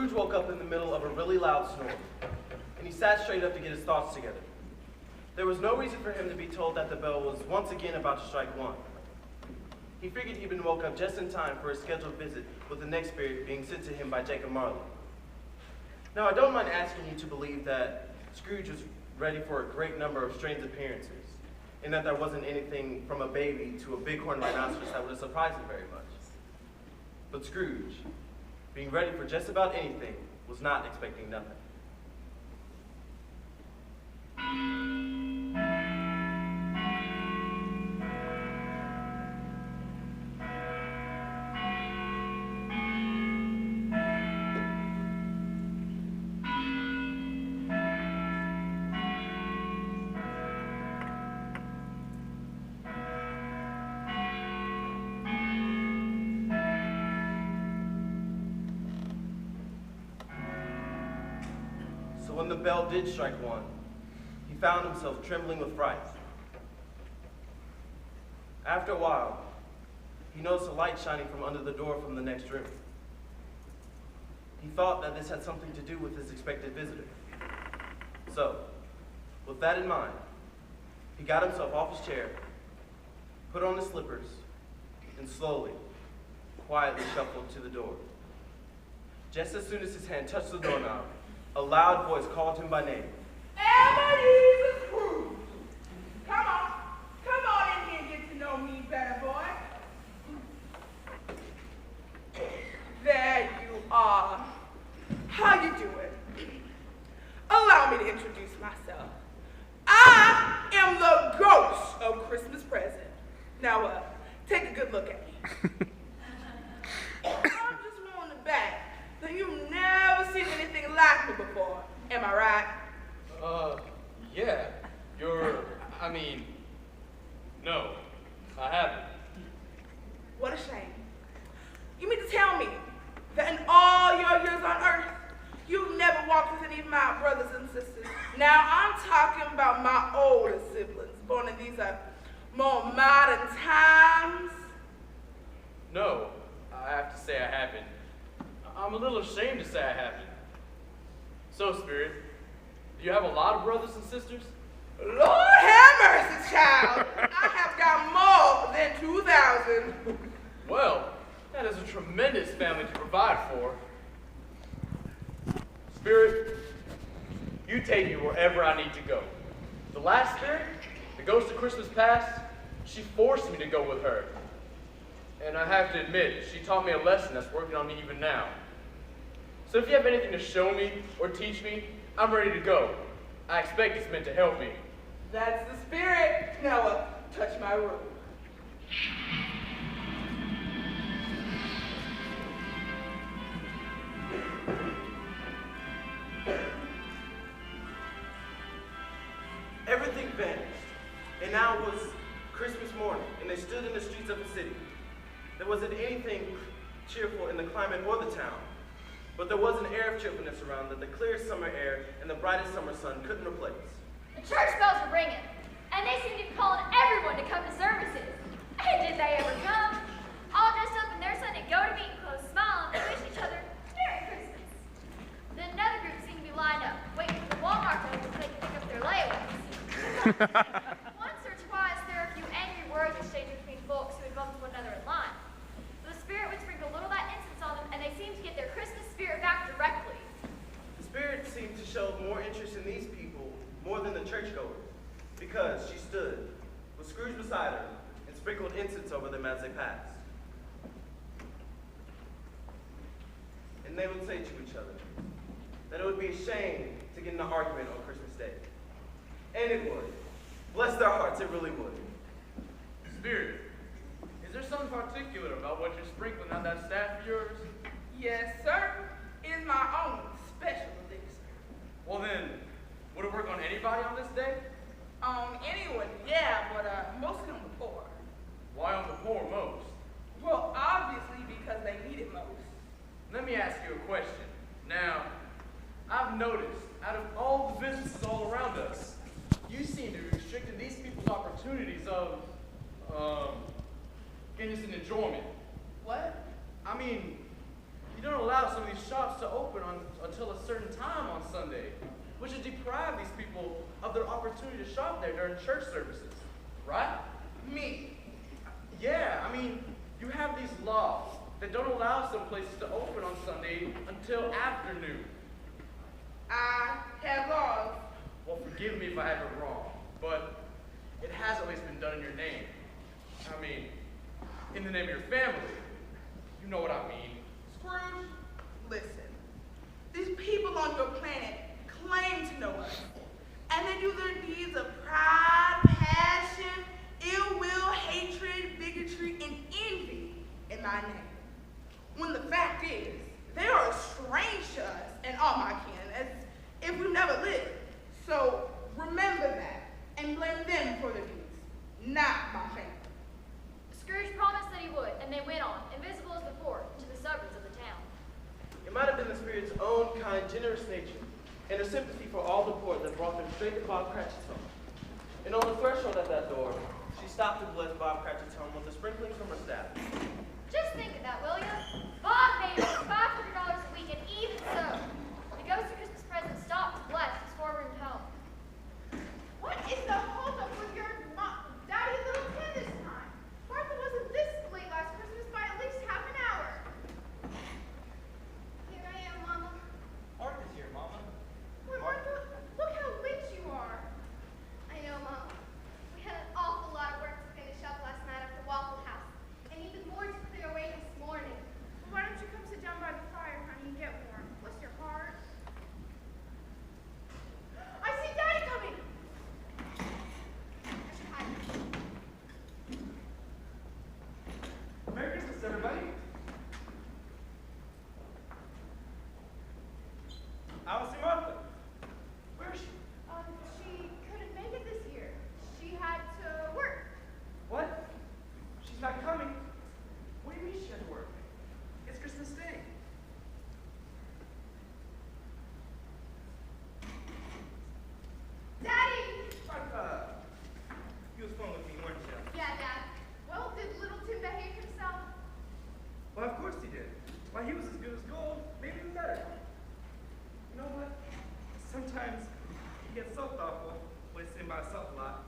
Scrooge woke up in the middle of a really loud snore, and he sat straight up to get his thoughts together. There was no reason for him to be told that the bell was once again about to strike 1. He figured he'd been woke up just in time for his scheduled visit with the next spirit being sent to him by Jacob Marley. Now, I don't mind asking you to believe that Scrooge was ready for a great number of strange appearances, and that there wasn't anything from a baby to a bighorn rhinoceros that would have surprised him very much. But Scrooge, being ready for just about anything, was not expecting nothing. When the bell did strike 1, he found himself trembling with fright. After a while, he noticed a light shining from under the door from the next room. He thought that this had something to do with his expected visitor. So, with that in mind, he got himself off his chair, put on his slippers, and slowly, quietly shuffled to the door. Just as soon as his hand touched the doorknob, a loud voice called him by name. Ebenezer Scrooge! Come on in here and get to know me better, boy. There you are. How you doing? Allow me to introduce myself. I am the ghost of Christmas present. Now, take a good look at me. I'm just willing to bet that you've never seen anything like me before. Am I right? Yeah. No, I haven't. What a shame. You mean to tell me that in all your years on earth, you've never walked with any of my brothers and sisters? Now, I'm talking about my older siblings, born in these more modern times. No, I have to say I haven't. I'm a little ashamed to say I haven't. So, Spirit, do you have a lot of brothers and sisters? Lord have mercy, child. I have got more than 2,000. Well, that is a tremendous family to provide for. Spirit, you take me wherever I need to go. The last spirit, the ghost of Christmas past, she forced me to go with her. And I have to admit, she taught me a lesson that's working on me even now. So if you have anything to show me or teach me, I'm ready to go. I expect it's meant to help me. That's the spirit. Now, touch my robe. Everything vanished, and now it was Christmas morning, and they stood in the streets of the city. There wasn't anything cheerful in the climate or the town, but there was an air of cheerfulness around that the clearest summer air and the brightest summer sun couldn't replace. The church bells were ringing, and they seemed to be calling everyone to come to services. And did they ever come? All dressed up in their Sunday go-to-meeting clothes, smiling and wish each other Merry Christmas. Then another group seemed to be lined up, waiting for the Walmart to open so they could pick up their layaways. Once or twice, there were a few angry words exchanged between folks who had bumped one another in line. The spirit would sprinkle a little of that incense on them, and they seemed to get their Christmas spirit back directly. The spirit seemed to show more interest in these people more than the churchgoers, because she stood with Scrooge beside her and sprinkled incense over them as they passed. And they would say to each other that it would be a shame to get in an argument on Christmas Day. And it would. Bless their hearts, it really would. Spirit, is there something particular about what you're sprinkling on that staff of yours? Yes, sir. It is my own special elixir. Well then, would it work on anybody on this day? On anyone, yeah, but mostly on the poor. Why on the poor most? Well, obviously because they need it most. Let me ask you a question. Now, I've noticed, out of all the businesses all around us, you seem to be restricting these people's opportunities of, innocent enjoyment. What? I mean, you don't allow some of these shops to open until a certain time on Sunday, which would deprive these people of their opportunity to shop there during church services, right? Me. Yeah, I mean, you have these laws that don't allow some places to open on Sunday until afternoon. I have laws. Well, forgive me if I have it wrong, but it has always been done in your name. I mean, in the name of your family. You know what I mean. Scrooge, listen. These people on your planet claim to know us, and they do their deeds of pride, passion, ill will, hatred, bigotry, and envy in my name. When the fact is, they are strange to us and all my kin, as if we never lived. So remember that, and blame them for their deeds, not my family. Scrooge promised that he would, and they went on, invisible as before, to the suburbs of the town. It might have been the spirit's own kind, generous nature and a sympathy for all the poor that brought them straight to Bob Cratchit's home. And on the threshold of that door, she stopped to bless Bob Cratchit's home with a sprinkling from her staff. Just think of that, will you? Bob made over $500 a week, and even so, the ghost of Christmas present stopped to bless his four-roomed home. What is the holdup with your daddy little kid this time? Martha wasn't this late last Christmas by at least half an hour. Here I am, Mama. Martha's here, Mama. Why, Martha, look how late you are. I know, Mom. We had an awful lot of work to finish up last night at the Waffle House, and even more to clear away this morning. Well, why don't you come sit down by the fire, honey, and get warm? Bless your heart. I see Daddy coming. I should hide. Merry Christmas, everybody. I don't see Martha. Where is she? She couldn't make it this year. She had to work. What? She's not coming. What do you mean she had to work? It's Christmas Day. Daddy! Martha. You was fun with me, weren't you? Yeah, Dad. Well, did little Tim behave himself? Well, of course he did. Why, he was as good as gold, maybe even better. You know what? Sometimes he gets so thoughtful when he's sitting by himself a lot.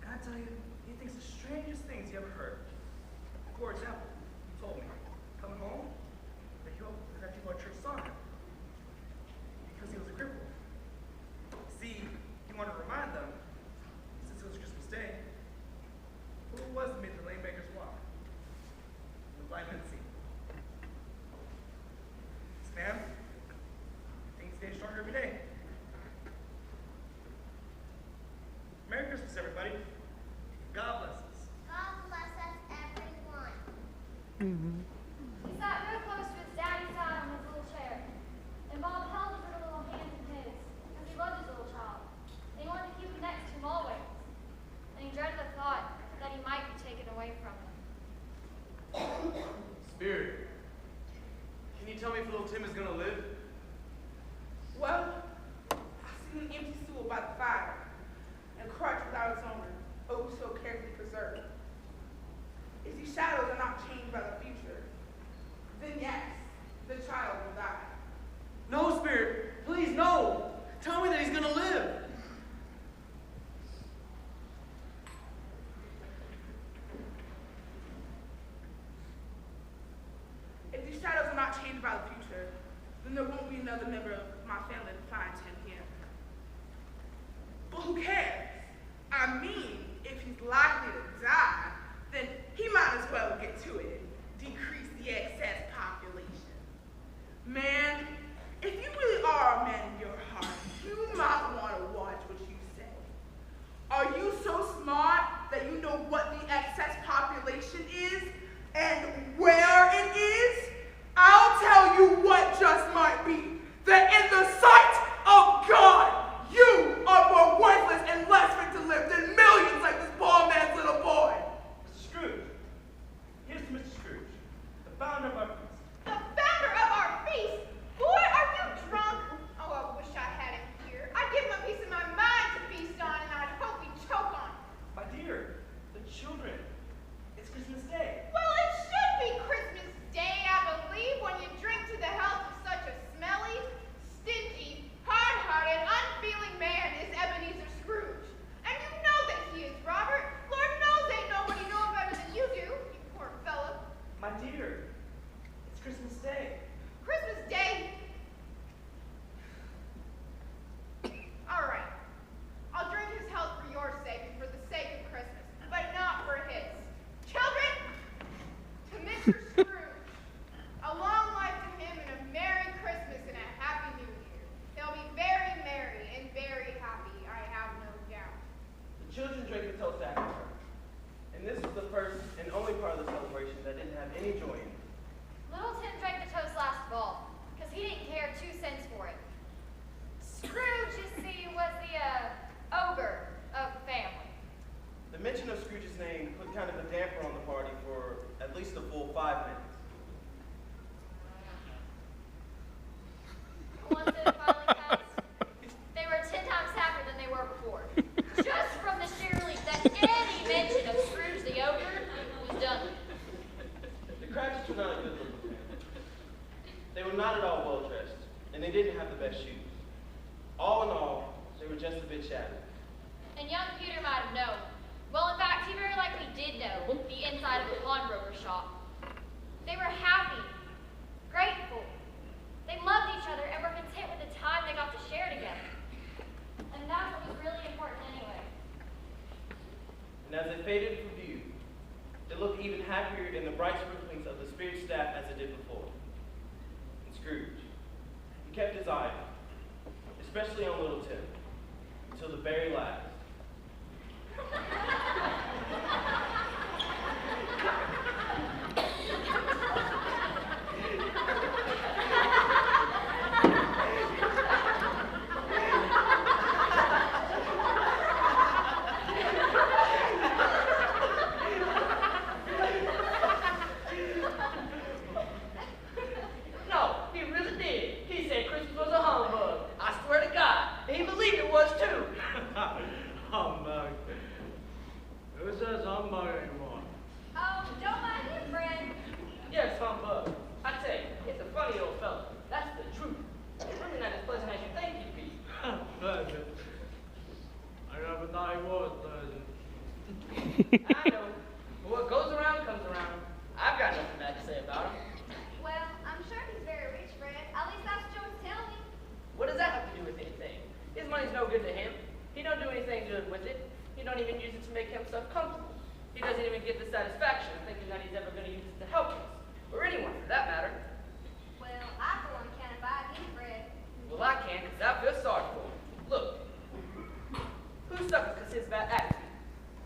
And I tell you, he thinks the strangest things he ever heard. For example, he told me, coming home, that he hoped that people at church saw him because he was a cripple. See, he wanted to remind them, since it was Christmas Day, who it was that made the lame beggars walk. The blind men see. Stan, things getting stronger every day. Merry Christmas, everybody. God bless us. God bless us, everyone. He sat real close to his daddy's side on his little chair, and Bob held his little hand in his, because he loved his little child, and he wanted to keep him next to him always, and he dreaded the thought that he might be taken away from him. Spirit, can you tell me if little Tim is gonna live? Well, I seen an empty stool by the fire, and a crutch without its owner, oh so carefully preserved. If these shadows are not changed by the future, then yes, the child will die. No, Spirit, please, no. Tell me that he's gonna live. If these shadows are not changed by the future, then there won't be another member of my family to find him here. But who cares? I mean, if he's likely to die, then he might as well get to it and decrease the excess population. Man, if you really are a man in your heart, you might want to watch what you say. Are you so smart that you know what the excess population is and where it is? I'll tell you what just might be, that in the sight of God, you are more worthless and Mr. Scrooge. A long life to him and a Merry Christmas and a Happy New Year. He'll be very merry and very happy, I have no doubt. The children drank the toast after her. And this was the first and only part of the celebration that didn't have any joy in it. Little Tim drank the toast last of all, because he didn't care 2 cents for it. Scrooge, you see, was the, ogre of the family. The mention of Scrooge's name put kind of a damper on the party for at least a full 5 minutes. Once it finally passed, they were 10 times happier than they were before. Just from the sheer relief that any mention of Scrooge the ogre was done with. The Cratchits were not a good looking family. They were not at all well dressed, and they didn't have the best shoes. All in all, they were just a bit shabby. And young Peter might have known. Well, in fact, he very likely did know the inside of the pawnbroker shop. They were happy, grateful. They loved each other and were content with the time they got to share together. And that's what was really important anyway. And as it faded from view, it looked even happier in the bright sprinklings of the spirit staff as it did before. And Scrooge, he kept his eye on it, especially on little Tim, until the very last. No, he really did. He said Christmas was a humbug. I swear to God, he believed it was too. Humbug. Who says humbug anymore? Don't mind him, Fred. Yes, humbug. I tell you, it's a funny old fella. That's the truth. He's really not as pleasant as you think he'd be. Pleasant. I never thought he was pleasant. I know. But what goes around comes around. I've got nothing bad to say about him. Well, I'm sure he's very rich, Fred. At least that's what Jones tell me. What does that have to do with anything? His money's no good to him. He don't do anything good with it. He don't even use it to make himself comfortable. He doesn't even get the satisfaction of thinking that he's ever going to use it to help us, or anyone for that matter. Well, I for one can't abide him, Fred. Well, I can, because I feel sorry for him. Look, who suffers because his bad attitude?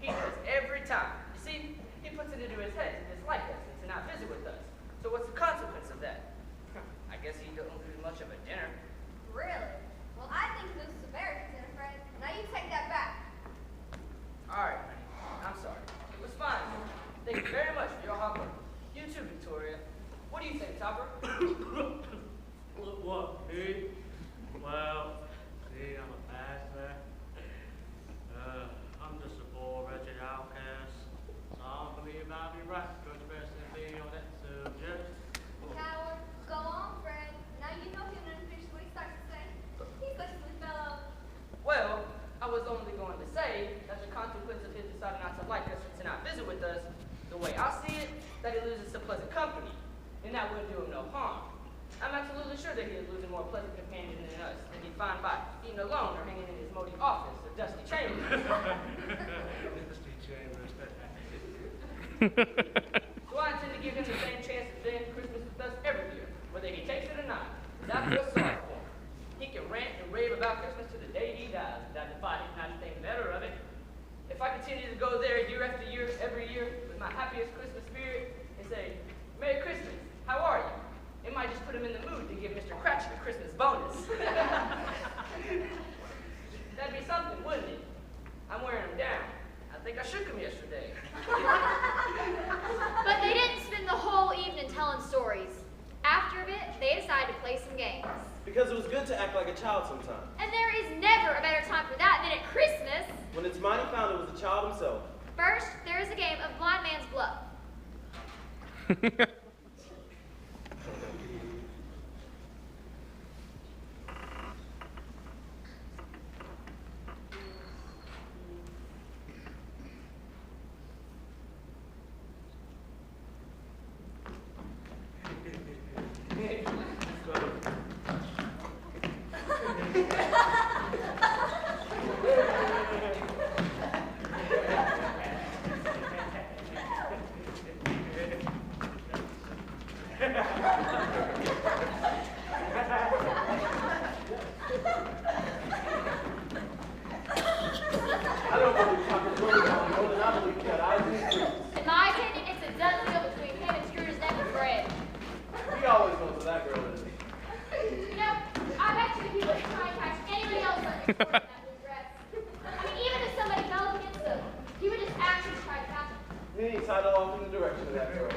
He does every time. You see, he puts it into his head to dislike us and to not visit with us. So what's the consequence of that? I guess he don't lose much of a dinner. Really? Well, I think this is a very good dinner, Fred. Now you take that back. All right, honey. I'm sorry. It was fine. Thank you very much for your hard work. You too, Victoria. What do you think, Topper? What, me? Well, see, I'm a bachelor. I'm just a poor, wretched outcast. So I don't believe I'll be right to express anything on that subject. Coward, go on, Fred. Now you know he'll never finish what he starts to say. He's such a sweet fellow. Well, I was only going to say that the consequence of his deciding not to like us and to not visit with us, the way I see it, that he loses some pleasant company, and that wouldn't do him no harm. I'm absolutely sure that he is losing more pleasant companions than us than he'd find by eating alone or hanging in his moldy office or dusty chambers. Dusty chambers. So I intend to give him the same chance to spend Christmas with us every year, whether he takes it or not. 'Cause I feel sorry for him. He can rant and rave about Christmas to the day he dies, without the body not to think better of it. If I continue to go there year after year, every year, with my happiest Christmas spirit, and say, Merry Christmas, how are you? It might just put him in the mood to give Mr. Cratchit a Christmas bonus. That'd be something, wouldn't it? I'm wearing him down. I think I shook him yesterday. But they didn't spend the whole evening telling stories. After a bit, they decided to play some games. Because it was good to act like a child sometimes. And there is never a better time for that than at Christmas. When its mighty founder was a child himself. First, there is a game of blind man's bluff. in that blue dress. I mean, even if somebody fell against him, he would just actually try to catch him. Then he sidled off in the direction of that girl.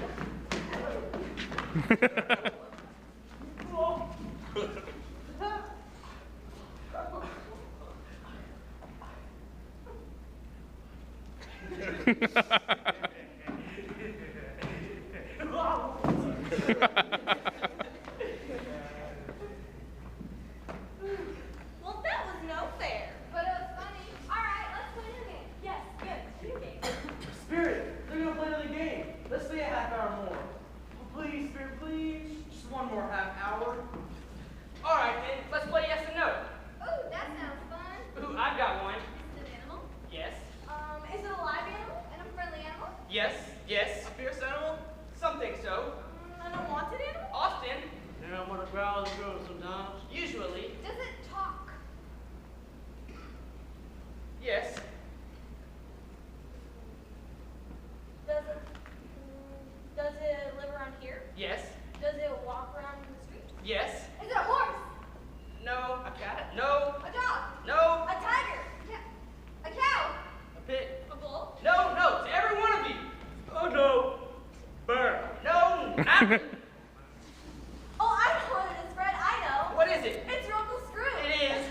Well, that was no fair. But it was funny. All right, let's play the game. Yes, good. New game. Spirit, they're gonna play another game. Let's stay a half hour more. Oh, please, Spirit, please. Just one more half hour. All right, then, let's play yes and no. Ooh, that sounds fun. Ooh, I've got one. Is it an animal? Yes. Is it a live animal? An unfriendly animal? Yes. Yes. A fierce animal? Some think so. An unwanted animal? Often. Yeah, I'm gonna growl and grow sometimes. Usually. Does it talk? Yes. Does it live around here? Yes. Does it walk around in the street? Yes. Is it a horse? No. A cat? No. A dog? No. A tiger? Yeah. A cow? A pig? A bull? No, no, to every one of these. Oh no! Bear! No, apple. Oh, I know what it is, Fred. I know. What is it? It's Uncle Scrooge. It is.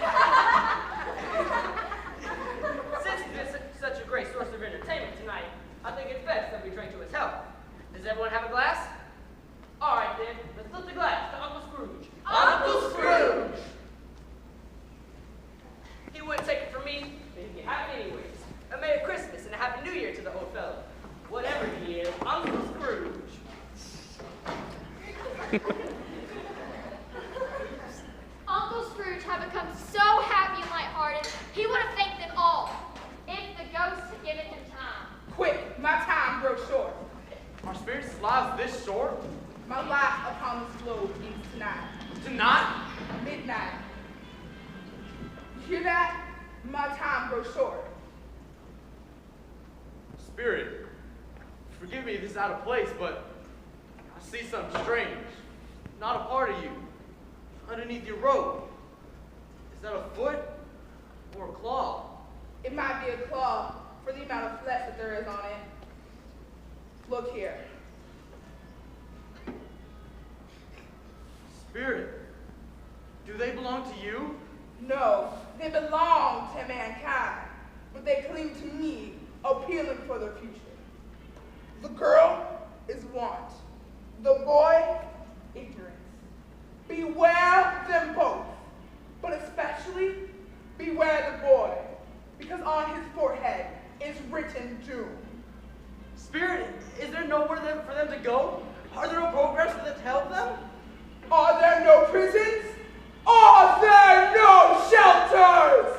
Since he's been such a great source of entertainment tonight, I think it's best that we drink to his health. Does everyone have a glass? All right, then. Let's lift the glass to Uncle Scrooge. Uncle Scrooge! He wouldn't take it from me, but he'd be happy anyways. A Merry Christmas and a Happy New Year to the old fellow. Whatever he is, Uncle Scrooge. Uncle Scrooge had become so happy and lighthearted, he would have thanked them all if the ghosts had given him time. Quick, my time grows short. Are spirits' lives this short? My life upon this globe ends tonight. Tonight? Midnight. You hear that? My time grows short. Spirit, forgive me if this is out of place, but I see something strange. Not a part of you. Underneath your robe. Is that a foot or a claw? It might be a claw for the amount of flesh that there is on it. Look here. Spirit, do they belong to you? No, they belong to mankind, but they cling to me, appealing for their future. The girl is want, the boy, ignorance. Beware them both, but especially beware the boy, because on his forehead is written doom. Spirit, is there nowhere for them to go? Are there no programs for them to help them? Are there no prisons? Are there no shelters?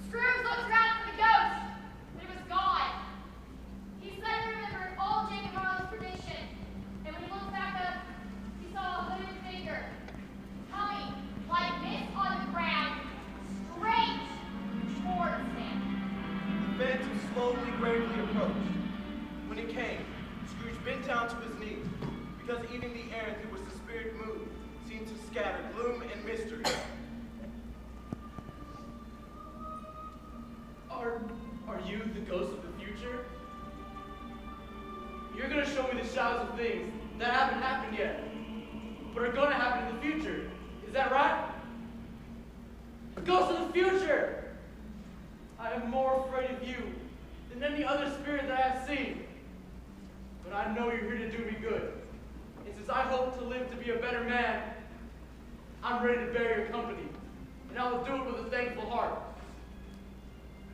Scrooge looked around for the ghost, but it was gone. He suddenly remembered old Jacob Marlow's prediction, and when he looked back up, he saw a hooded figure coming like this on the ground, straight towards him. The phantom slowly, gravely approached. When it came, Scrooge bent down to his knees, because even the air through which the spirit moved seemed to scatter gloom and mystery. Are you the ghost of the future? You're gonna show me the shadows of things that haven't happened yet, but are gonna happen in the future. Is that right? The ghost of the future! I am more afraid of you than any other spirit that I have seen. But I know you're here to do me good. And since I hope to live to be a better man, I'm ready to bear your company. And I will do it with a thankful heart.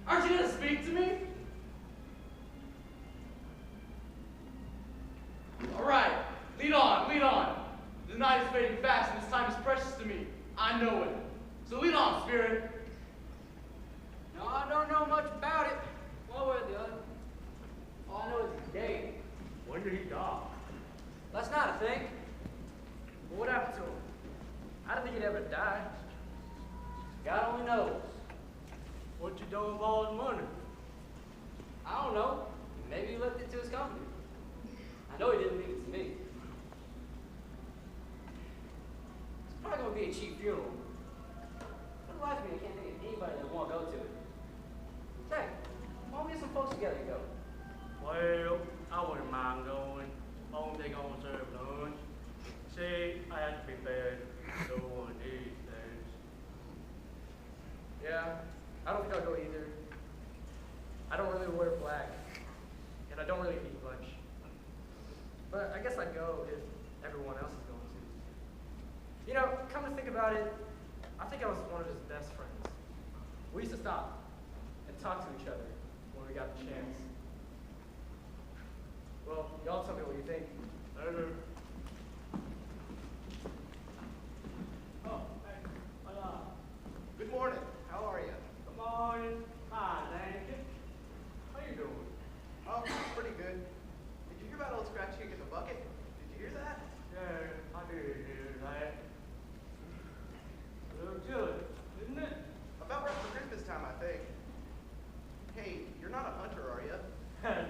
Aren't you going to speak to me? All right, lead on, lead on. The night is fading fast and this time is precious to me. I know it. So lead on, spirit. No, I don't know much about it. One way or the other. All I know is he's dead. When did he die? Last night, I think. But what happened to him? I didn't think he'd ever die. God only knows. What you know of all be a cheap funeral. But reminds me, I can't think of anybody that won't go to it. Say, why don't we get some folks together to go? Well, I wouldn't mind going. Long they gonna serve lunch. See, I have to be fed. So one of these days. Yeah, I don't think I'll go either. I don't really wear black, and I don't really eat lunch. But I guess I'd go if everyone else is going to. You know, come to think about it, I think I was one of his best friends. We used to stop and talk to each other when we got the chance. Well, y'all tell me what you think. Later. Oh, hey, hello. Good morning. How are you? Good morning. Fine, thank you. How you doing? Oh, pretty good. Did you hear about old Scratch Kick in the bucket? Did you hear that? Yeah, I did hear that. Look good, isn't it? About right for Christmas time, I think. Hey, you're not a hunter, are you?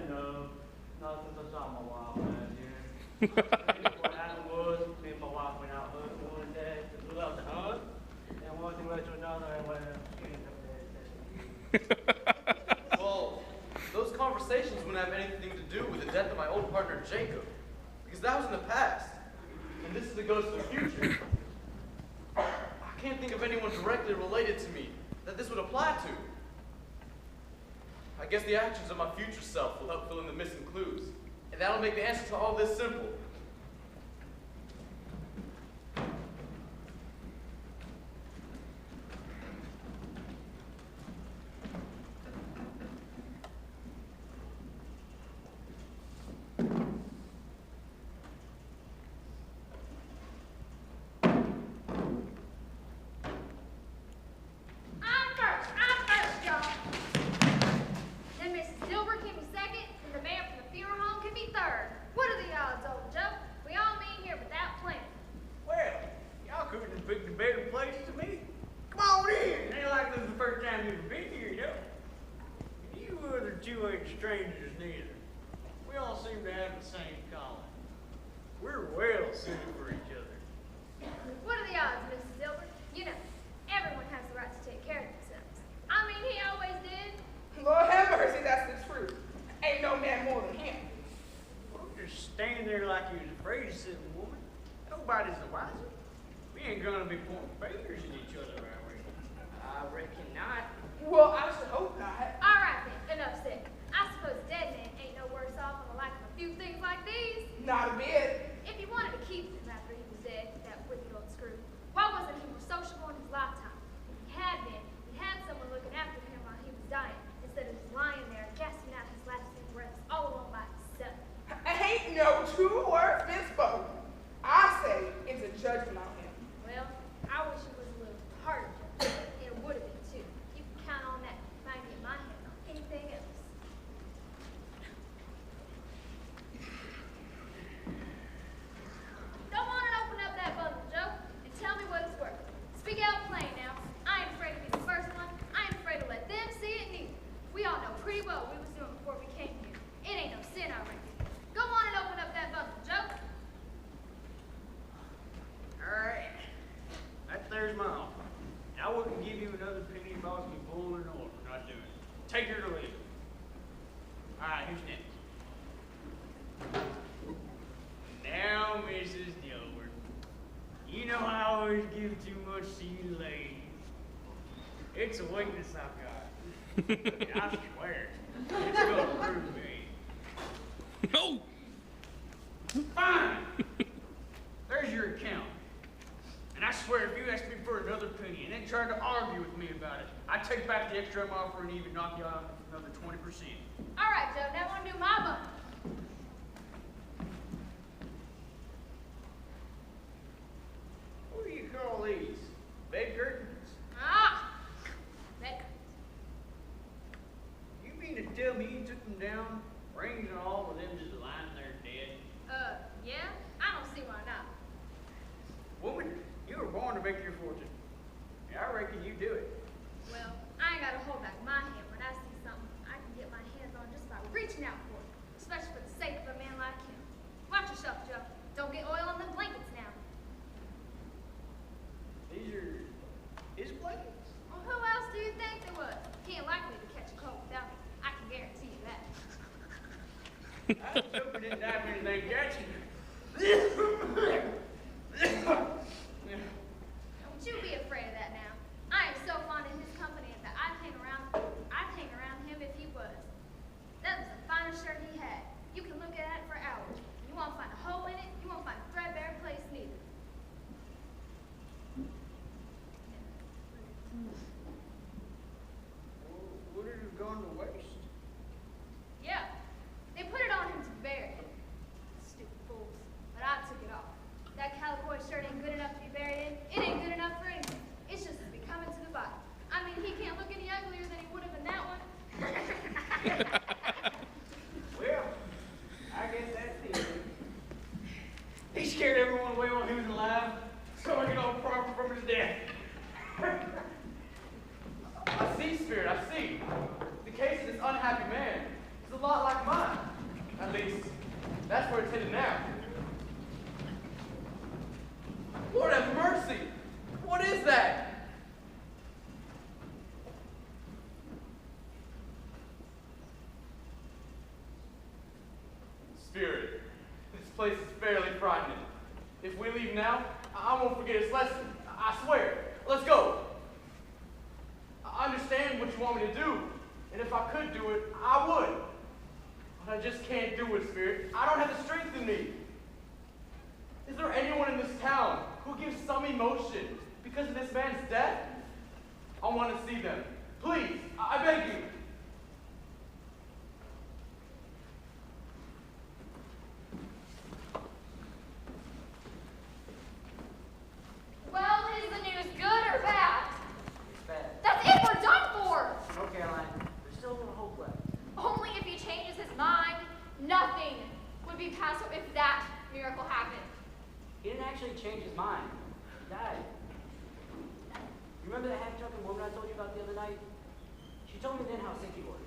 No, not since I saw my wife last year. I think what happened was, me and my wife went out hunting one day, because we love to hunt, and one thing led to another, and well, she ended up dead. Well, those conversations wouldn't have anything to do with the death of my old partner, Jacob. Because that was in the past. And this is the ghost of the future. I can't think of anyone directly related to me that this would apply to. I guess the actions of my future self will help fill in the missing clues. And that'll make the answer to all this simple. I'm first, y'all. Then Mrs. Dilbert can be second, and the man from the funeral home can be third. What are the odds, old Joe? We all meet here without plan. Well, y'all couldn't have picked a better place to meet. Come on in. Ain't like this is the first time you've been here, you know. You other two ain't strangers neither. We all seem to have the same calling. We're well suited for each other. What are the odds, Mrs. Dilbert? You know, everyone has the right to take care of themselves. I mean, he always did. Lord have mercy, that's the truth. Ain't no man more than him. Don't just stand there like you was afraid of sitting woman. Nobody's the wiser. We ain't gonna be pointing fingers at each other, are we? I reckon not. Well, I should hope not. All right, then. Enough said. I suppose a dead man ain't no worse off on the like of a few things like these. Not a bit. If you wanted to keep him after he was dead, that wicked old screw, why wasn't he more sociable in his lifetime? If he had been, he had someone looking after him while he was dying, instead of just lying there gasping out his last few breaths all alone by himself. Ain't no true words been spoken. I say it's a judgment on him. Well, I wish it was a little harder, Joe. It would have been too. You can count on that if I can get my hands on anything else. Go on and open up that bundle, Joe, and tell me what it's worth. Speak out plain now. I ain't afraid to be the first one. I ain't afraid to let them see it neither. We all know pretty well what we was doing before we came here. It ain't no sin, I reckon. Go on and open up that bundle, Joe. All right. That there's my offer. And I wouldn't give you another penny if I was to be pulling an order. Not doing it. Take her to leave it. All right, who's next? Now, Mrs. Dilbert, you know I always give too much to you ladies. It's a weakness I've got. I swear, it's gonna prove me. No. Fine. There's your account. And I swear, if you ask me for another penny and then try to argue with me about it, I take back the extra I'm offering and even knock you out another 20%. All right, Joe. Now I want to do my bundle. What do you call these? Bed curtains? Ah, that. You mean to tell me you took them down, rings and all, with them just lying there dead? Yeah. I don't see why not. Woman, you were born to make your fortune. And I reckon you do it. Well, I ain't got to hold back my hand when I see something I can get my hands on just by reaching out for it, especially for the sake of a man like him. Watch yourself, Joe. Don't get oil on the blankets now. I was hoping it didn't die from anything, Jackson. Don't you be afraid of that now. I am so fond of his company that I'd hang around him if he was. That was the finest shirt he had. You can look at it for hours. You won't find a hole in it. You won't find a threadbare place neither. Would it have gone to waste? Yeah, they put it on him to bury it. Stupid fools. But I took it off. That cowboy shirt ain't good enough to be buried in. It ain't good enough for anything. It's just becoming to the body. I mean, he can't look any uglier than he would have in that one. Well, I guess that's it. He scared everyone away while he was alive, so I get all proper from his death. I see, Spirit, I see. The case of this unhappy man is a lot like mine. At least, that's where it's headed now. Lord have mercy! What is that? Spirit, this place is fairly frightening. If we leave now, I won't forget its lesson. I swear. Let's go. I understand what you want me to do, and if I could do it, I would. But I just can't do it, Spirit. I don't have the strength in me. Is there anyone in this town who gives some emotion because of this man's death? I want to see them. Please, I beg you. Well, is the news good or bad? It's bad. That's it, we're done for! No, Caroline, there's still a little hope left. Only if he changes his mind, nothing would be passed if that miracle happened. He didn't actually change his mind. He died. You remember that half-drunken woman I told you about the other night? She told me then how sick he was.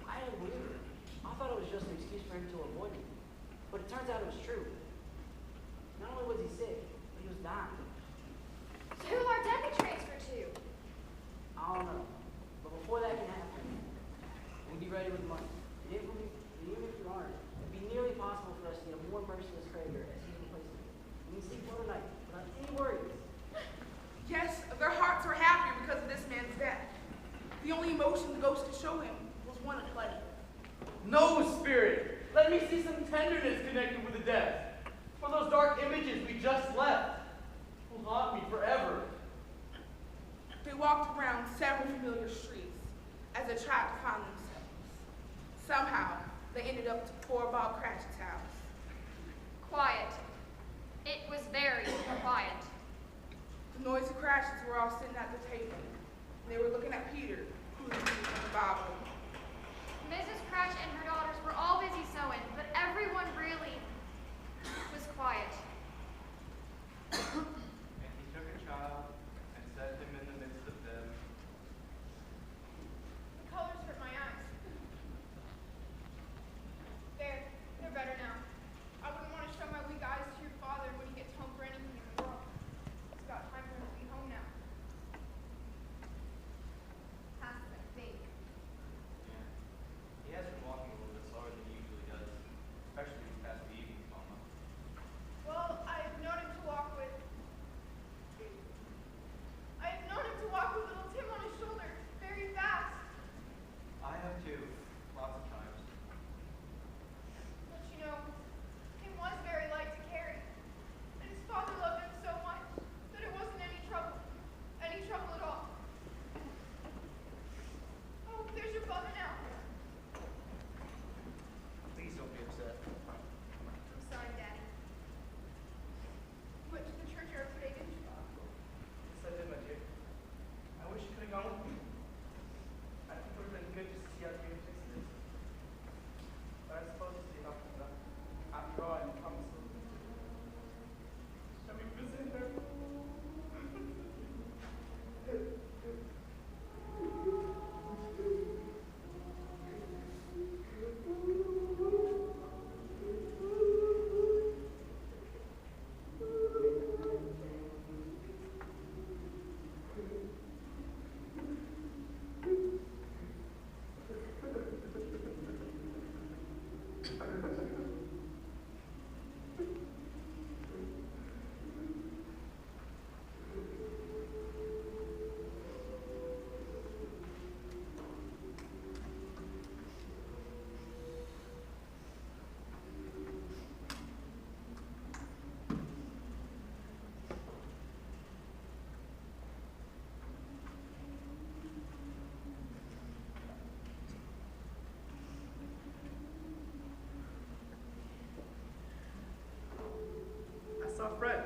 I didn't believe her. I thought it was just an excuse for him to avoid me. But it turns out it was true. Not only was he sick, but he was dying. So who are dead be transferred to? I don't know. But before that can happen, we'll be ready with money. And even if we aren't, it'd be nearly possible for us to get a more merciless creditor as he replaces him. We can sleep well tonight without any worries. Yes, their hearts were happy because of this man's death. The only emotion the ghost could show him was one of pleasure. No, Spirit. Let me see some tenderness connected with the death. I saw Fred.